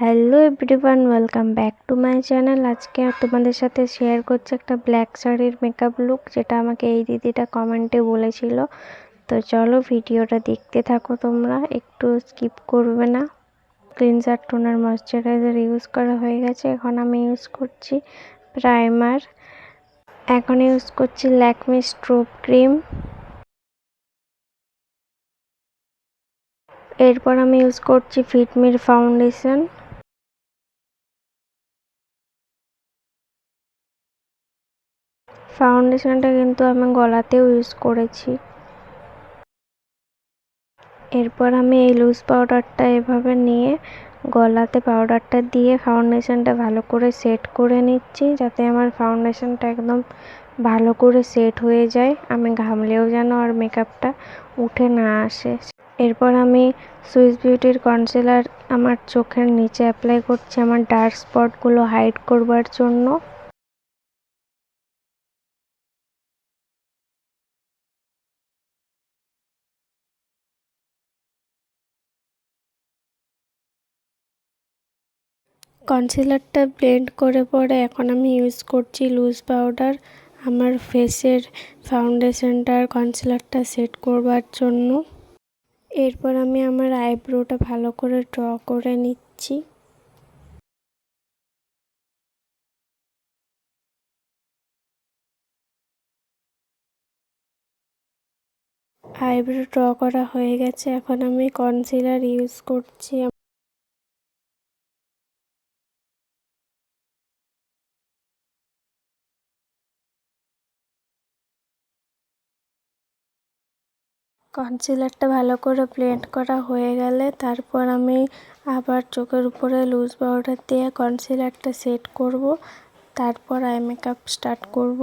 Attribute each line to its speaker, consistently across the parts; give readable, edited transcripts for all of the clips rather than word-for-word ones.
Speaker 1: Hello everyone, welcome back to my channel. আজকে তোমাদের সাথে শেয়ার করছি একটা ব্ল্যাক শাড়ির মেকআপ লুক, যেটা আমাকে এই দিদিটা কমেন্টে বলেছিল। তো চলো ভিডিওটা দেখতে থাকো, তোমরা একটু স্কিপ করবে না। ক্লিনজার টোনার ময়শ্চারাইজার ইউজ করা হয়ে গেছে। এখন আমি ইউজ করছি প্রাইমার। এখন ইউজ করছি ল্যাকমি স্ট্রোব ক্রিম। এরপর আমি ইউজ করছি ফিটমির ফাউন্ডেশন। ফাউন্ডেশনটা কিন্তু আমি গলাতেও ইউজ করেছি। এরপর আমি এই লুজ পাউডারটা এভাবে নিয়ে গলাতে পাউডারটা দিয়ে ফাউন্ডেশনটা ভালো করে সেট করে নিচ্ছি, যাতে আমার ফাউন্ডেশনটা একদম ভালো করে সেট হয়ে যায়, আমি ঘামলেও যেন আর মেকআপটা উঠে না আসে। এরপর আমি সুইস বিউটির কনসিলার আমার চোখের নিচে অ্যাপ্লাই করছি আমার ডার্ক স্পটগুলো হাইড করবার জন্য। কনসিলারটা ব্লেন্ড করে পরে এখন আমি ইউজ করছি লুজ পাউডার আমার ফেসের ফাউন্ডেশনটা আর কনসিলারটা সেট করবার জন্য। এরপর আমি আমার আইব্রোটা ভালো করে ড্র করে নিচ্ছি। আইব্রো ড্র করা হয়ে গেছে। এখন আমি কনসিলার ইউজ করছি। কনসিলারটা ভালো করে ব্লেন্ড করা হয়ে গেলে তারপর আমি আবার চোখের উপরে লুজ পাউডার দিয়ে কনসিলারটা সেট করব, তারপর আই মেকআপ স্টার্ট করব।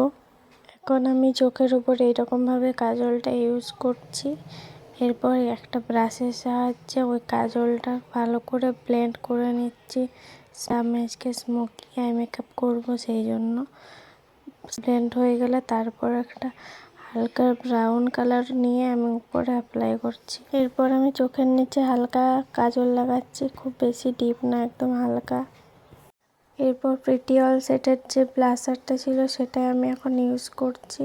Speaker 1: এখন আমি চোখের উপর এইরকমভাবে কাজলটা ইউজ করছি। এরপর একটা ব্রাশের সাহায্যে ওই কাজলটা ভালো করে ব্লেন্ড করে নিচ্ছি। আমি আজকে স্মোকি আই মেকআপ করবো, সেই জন্য ব্লেন্ড হয়ে গেলে তারপর একটা হালকা ব্রাউন কালার নিয়ে আমি উপরে অ্যাপ্লাই করছি। এরপর আমি চোখের নিচে হালকা কাজল লাগাচ্ছি, খুব বেশি ডিপ না, একদম হালকা। এরপর প্রিটি অল সেটের যে ব্লাশারটা ছিল সেটাই আমি এখন ইউজ করছি।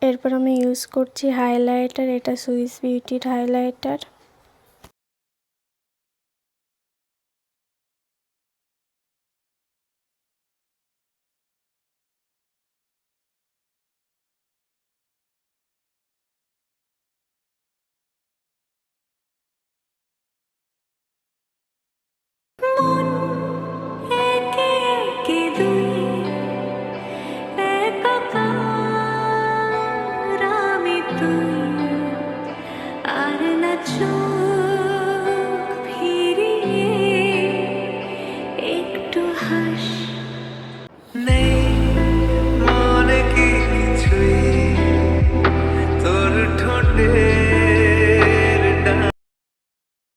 Speaker 1: এরপর আমি ইউজ করছি হাইলাইটার, এটা সুইস বিউটির হাইলাইটার।